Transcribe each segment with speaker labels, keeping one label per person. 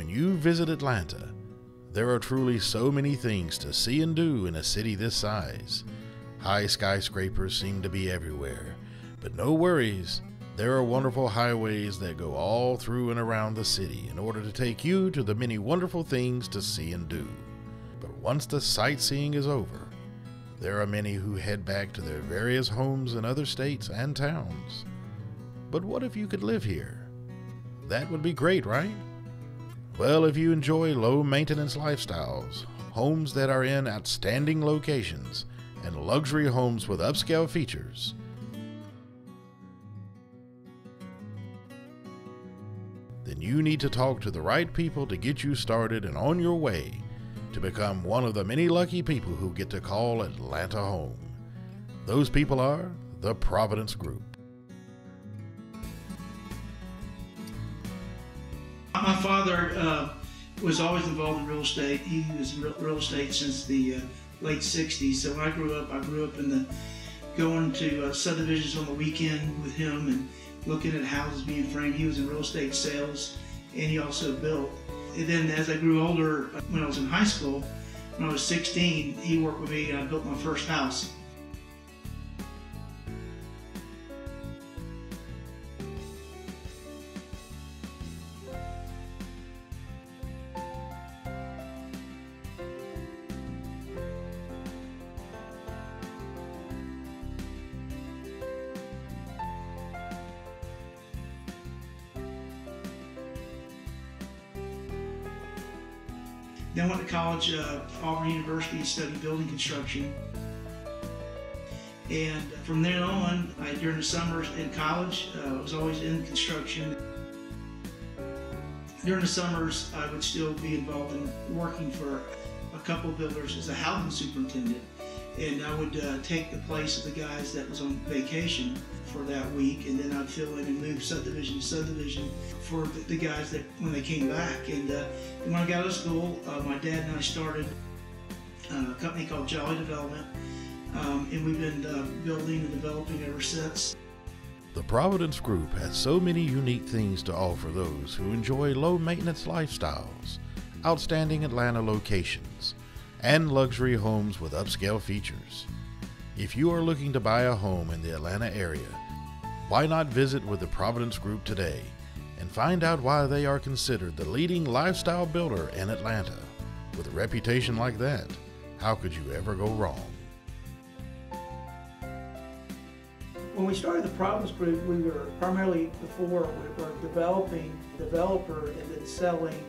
Speaker 1: When you visit Atlanta, there are truly so many things to see and do in a city this size. High skyscrapers seem to be everywhere, but no worries. There are wonderful highways that go all through and around the city in order to take you to the many wonderful things to see and do. But once the sightseeing is over, there are many who head back to their various homes in other states and towns. But what if you could live here? That would be great, right? Well, if you enjoy low-maintenance lifestyles, homes that are in outstanding locations, and luxury homes with upscale features, then you need to talk to the right people to get you started and on your way to become one of the many lucky people who get to call Atlanta home. Those people are the Providence Group.
Speaker 2: My father was always involved in real estate. He was in real estate since the late 60s. So when I grew up in going to subdivisions on the weekend with him and looking at houses being framed. He was in real estate sales, and he also built. And then as I grew older, when I was in high school, when I was 16, he worked with me and I built my first house. Then went to college, Auburn University, studied building construction. And from then on, during the summers in college, I was always in construction. During the summers, I would still be involved in working for a couple of builders as a housing superintendent. And I would take the place of the guys that was on vacation for that week, and then I'd fill in and move subdivision to subdivision for the guys that when they came back. And when I got out of school, my dad and I started a company called Jolly Development, and we've been building and developing ever since.
Speaker 1: The Providence Group has so many unique things to offer those who enjoy low-maintenance lifestyles, outstanding Atlanta locations, and luxury homes with upscale features. If you are looking to buy a home in the Atlanta area, why not visit with the Providence Group today and find out why they are considered the leading lifestyle builder in Atlanta. With a reputation like that, how could you ever go wrong?
Speaker 3: When we started the Providence Group, we were primarily before we were developing, developer, and then selling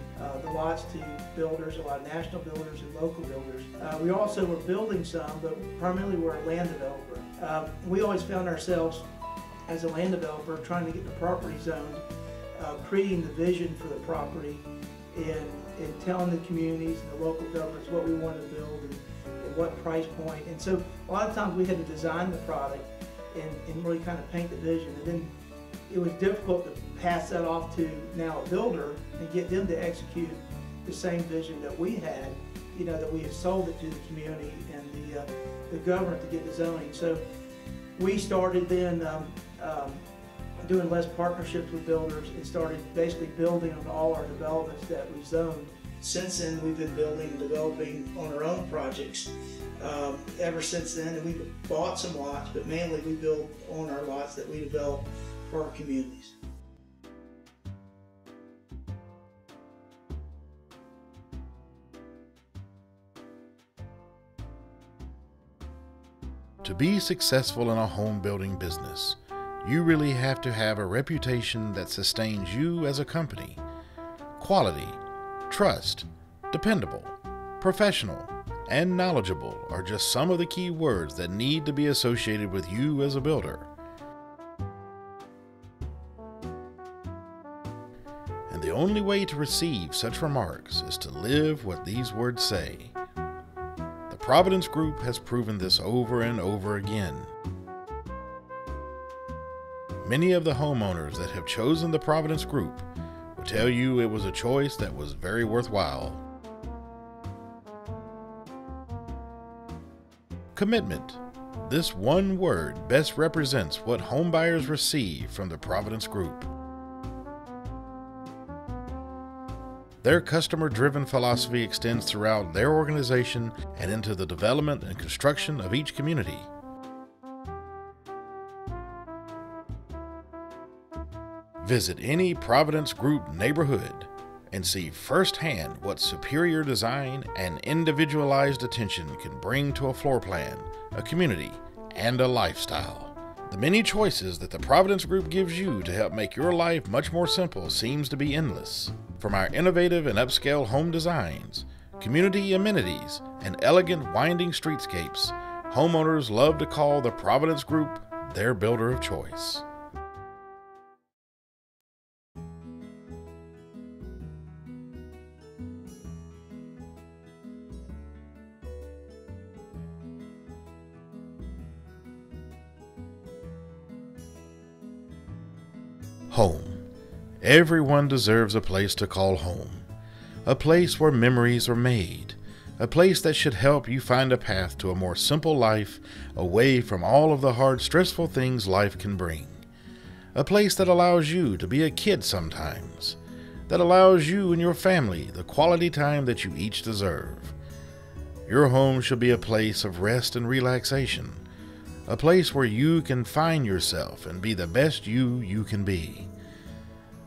Speaker 3: the lots to builders, a lot of national builders and local builders. We also were building some, but primarily we're a land developer. We always found ourselves as a land developer trying to get the property zoned, creating the vision for the property, and telling the communities and the local governments what we wanted to build and what price point. And so a lot of times we had to design the product and really kind of paint the vision. And then it was difficult to pass that off to now a builder and get them to execute the same vision that we had, you know, that we had sold it to the community and the government to get the zoning. So we started then doing less partnerships with builders and started basically building on all our developments that we zoned.
Speaker 2: Since then, we've been building and developing on our own projects ever since then, and we've bought some lots, but mainly we build on our lots that we develop for our communities.
Speaker 1: To be successful in a home building business, you really have to have a reputation that sustains you as a company. Quality, trust, dependable, professional, and knowledgeable are just some of the key words that need to be associated with you as a builder. And the only way to receive such remarks is to live what these words say. The Providence Group has proven this over and over again. Many of the homeowners that have chosen the Providence Group will tell you it was a choice that was very worthwhile. Commitment. This one word best represents what homebuyers receive from the Providence Group. Their customer-driven philosophy extends throughout their organization and into the development and construction of each community. Visit any Providence Group neighborhood and see firsthand what superior design and individualized attention can bring to a floor plan, a community, and a lifestyle. The many choices that the Providence Group gives you to help make your life much more simple seems to be endless. From our innovative and upscale home designs, community amenities, and elegant winding streetscapes, homeowners love to call the Providence Group their builder of choice. Home. Everyone deserves a place to call home. A place where memories are made. A place that should help you find a path to a more simple life away from all of the hard, stressful things life can bring. A place that allows you to be a kid sometimes. That allows you and your family the quality time that you each deserve. Your home should be a place of rest and relaxation. A place where you can find yourself and be the best you can be.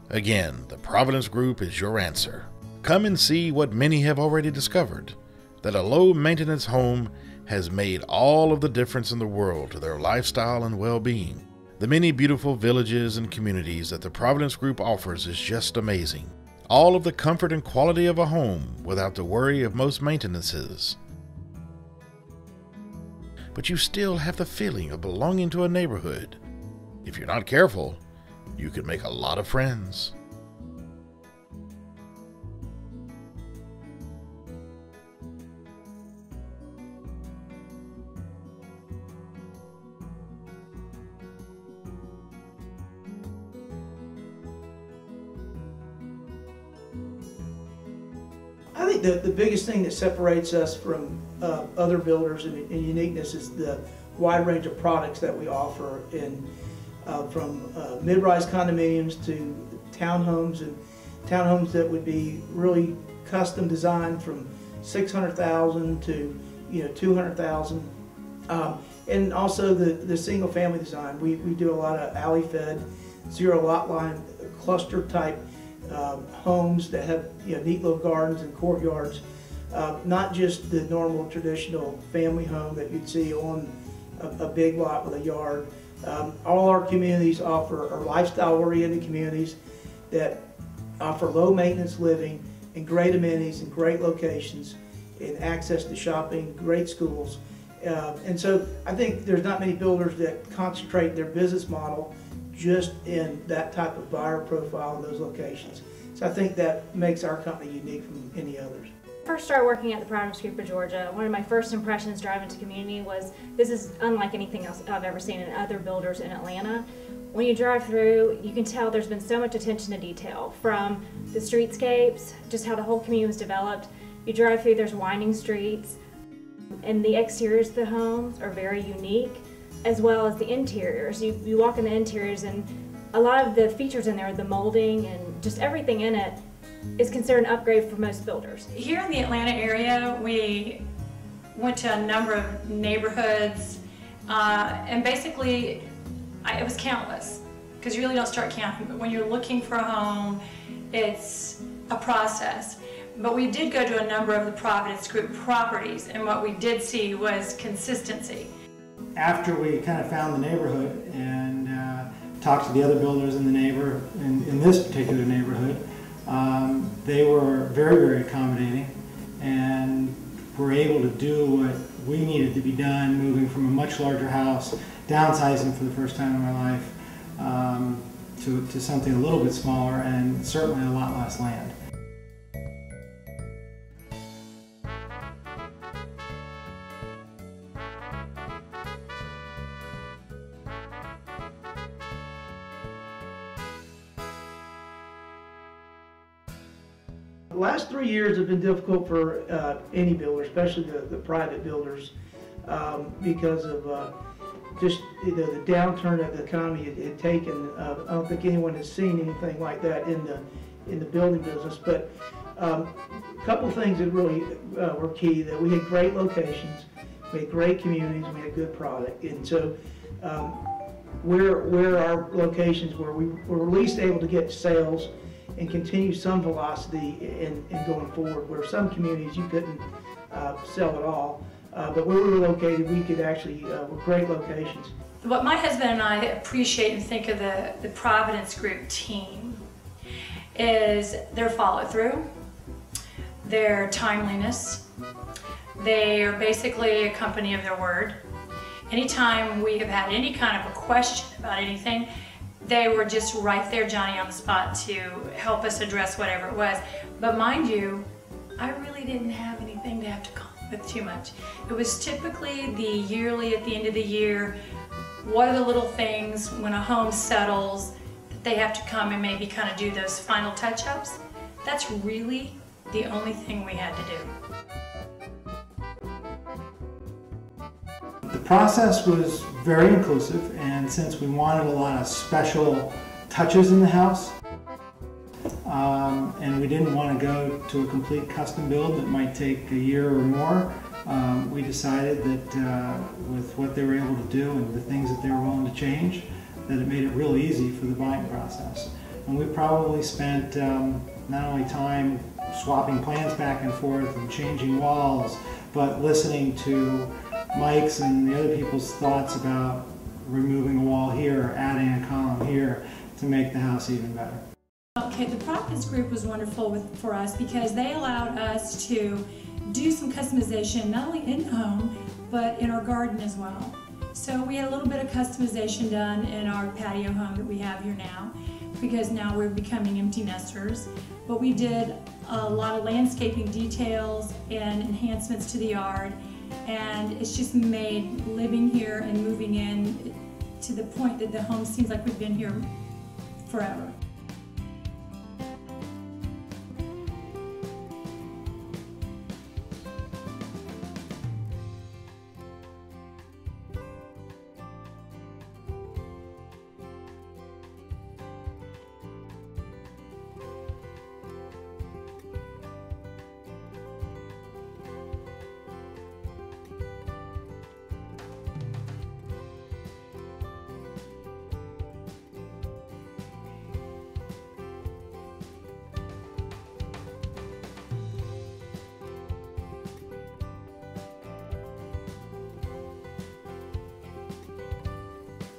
Speaker 1: Again, the Providence Group is your answer. Come and see what many have already discovered, that a low-maintenance home has made all of the difference in the world to their lifestyle and well-being. The many beautiful villages and communities that the Providence Group offers is just amazing. All of the comfort and quality of a home without the worry of most maintenances. But you still have the feeling of belonging to a neighborhood. If you're not careful, you could make a lot of friends.
Speaker 3: I think the biggest thing that separates us from other builders in uniqueness is the wide range of products that we offer, from mid-rise condominiums to townhomes, and townhomes that would be really custom designed from $600,000 to $200,000, and also the single family design. We do a lot of alley-fed, zero lot line, cluster type homes that have neat little gardens and courtyards, not just the normal traditional family home that you'd see on a big lot with a yard. All our communities are lifestyle-oriented communities that offer low-maintenance living and great amenities and great locations and access to shopping, great schools. And so I think there's not many builders that concentrate their business model just in that type of buyer profile in those locations. So I think that makes our company unique from any others.
Speaker 4: First started working at the Providence Group of Georgia, one of my first impressions driving to community was this is unlike anything else I've ever seen in other builders in Atlanta. When you drive through, you can tell there's been so much attention to detail, from the streetscapes, just how the whole community was developed. You drive through, there's winding streets, and the exteriors of the homes are very unique, as well as the interiors. You walk in the interiors, and a lot of the features in there, the molding and just everything in it, is considered an upgrade for most builders.
Speaker 5: Here in the Atlanta area, we went to a number of neighborhoods, and basically it was countless, because you really don't start counting, but when you're looking for a home, it's a process. But we did go to a number of the Providence Group properties, and what we did see was consistency.
Speaker 6: After we kind of found the neighborhood and talked to the other builders in the in this particular neighborhood, they were very, very accommodating and were able to do what we needed to be done, moving from a much larger house, downsizing for the first time in my life, to something a little bit smaller and certainly a lot less land.
Speaker 3: The last 3 years have been difficult for any builder, especially the private builders, because of just the downturn of the economy it had taken. I don't think anyone has seen anything like that in the building business. But A couple things that really were key, that we had great locations, we had great communities, we had good product. And so where our locations where we were at least able to get sales and continue some velocity in going forward, where some communities you couldn't sell at all. But where we were located, we could actually, were great locations.
Speaker 5: What my husband and I appreciate and think of the Providence Group team is their follow-through, their timeliness. They are basically a company of their word. Anytime we have had any kind of a question about anything, they were just right there, Johnny, on the spot to help us address whatever it was. But mind you, I really didn't have anything to have to come with too much. It was typically the yearly, at the end of the year, what are the little things when a home settles that they have to come and maybe kind of do those final touch-ups? That's really the only thing we had to do.
Speaker 6: The process was very inclusive, and since we wanted a lot of special touches in the house, and we didn't want to go to a complete custom build that might take a year or more, we decided that with what they were able to do and the things that they were willing to change, that it made it real easy for the buying process. And we probably spent not only time swapping plans back and forth and changing walls, but listening to Mike's and the other people's thoughts about removing a wall here, adding a column here to make the house even better.
Speaker 5: Okay, the Providence Group was wonderful for us because they allowed us to do some customization, not only in the home, but in our garden as well. So we had a little bit of customization done in our patio home that we have here now, because now we're becoming empty nesters. But we did a lot of landscaping details and enhancements to the yard, and it's just made living here and moving in to the point that the home seems like we've been here forever.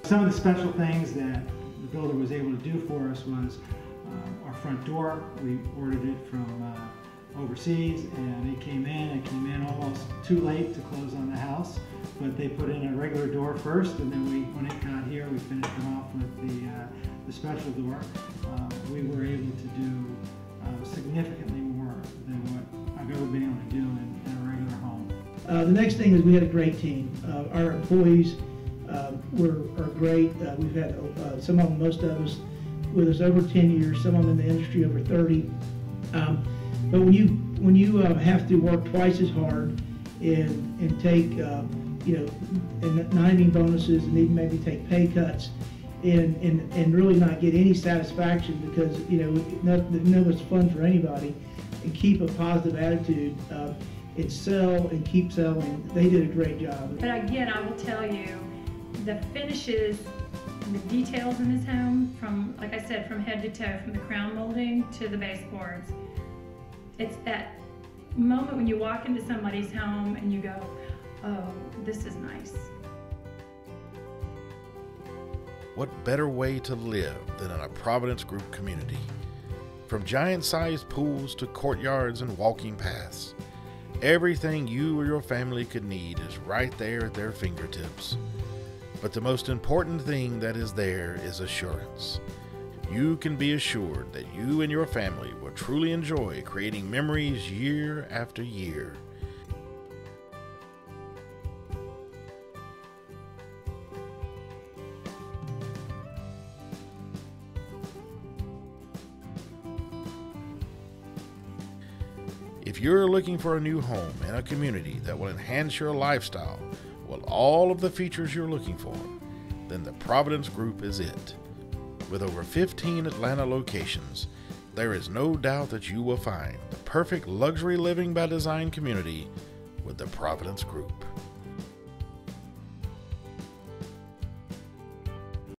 Speaker 6: Some of the special things that the builder was able to do for us was our front door. We ordered it from overseas, and it came in almost too late to close on the house, but they put in a regular door first, and then when it got here, we finished it off with the special door. We were able to do significantly more than what I've ever been able to do in a regular home.
Speaker 3: The next thing is we had a great team. Our employees are great. We've had some of them, most of us, with us over 10 years, some of them in the industry over 30. But when you have to work twice as hard and take and not even bonuses, and even maybe take pay cuts, and really not get any satisfaction, because none of it's fun for anybody, and keep a positive attitude and sell and keep selling, they did a great job.
Speaker 5: But again, I will tell you, the finishes and the details in this home, from, like I said, from head to toe, from the crown molding to the baseboards, it's that moment when you walk into somebody's home and you go, oh, this is nice.
Speaker 1: What better way to live than in a Providence Group community? From giant-sized pools to courtyards and walking paths, everything you or your family could need is right there at their fingertips. But the most important thing that is there is assurance. You can be assured that you and your family will truly enjoy creating memories year after year. If you're looking for a new home in a community that will enhance your lifestyle with all of the features you're looking for, then the Providence Group is it. With over 15 Atlanta locations, there is no doubt that you will find the perfect luxury living by design community with the Providence Group.